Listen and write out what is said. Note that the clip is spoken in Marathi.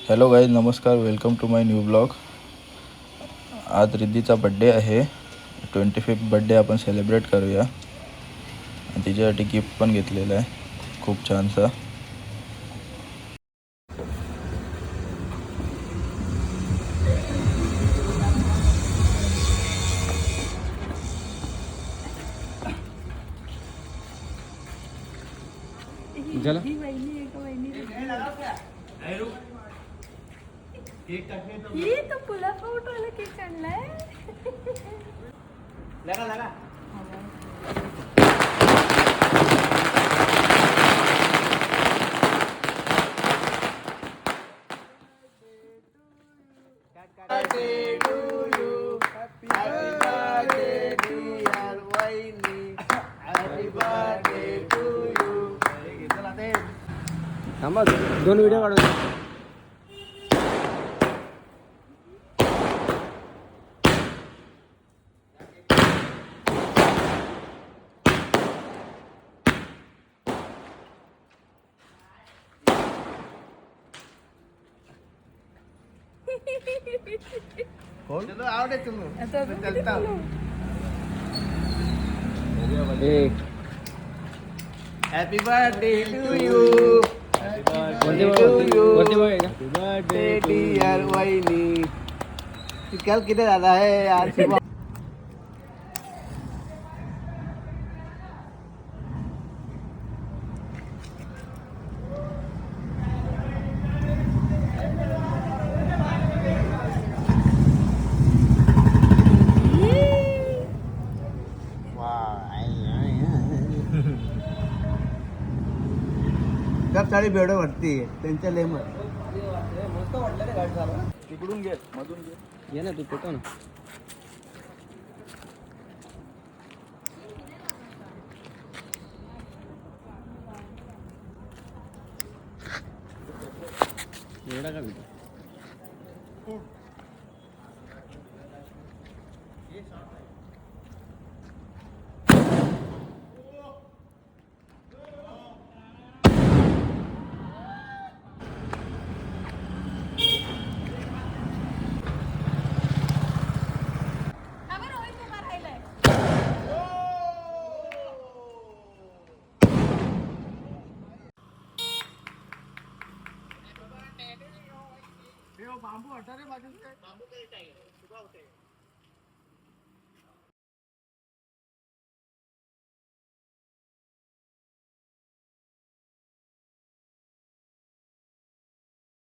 हॅलो गाईज, नमस्कार. Welcome to my new blog. आज रिद्धीचा बड्डे आहे. 25th बड्डे आपण सेलिब्रेट करूया. आणि तिच्यासाठी गिफ्ट पण घेतलेलं आहे खूप छानसा. चला ये तो पुला आउट वाला केक आणलाय. लगा लगा थांबा, दोन व्हिडिओ काढू. चलो आवडे तुम्ही चलता. Happy birthday to you. Happy birthday dear वहिनी. कल किधर दादा है यार. सब सारी बेड भरती त्यांच्या लेमर मस्त वाटलं रे. गाडी झाला तिकडून घे, मधून घे. ये ना तू पेटव ना. एवढा का भेटू. बांबू हटा रे बाजू से. बांबू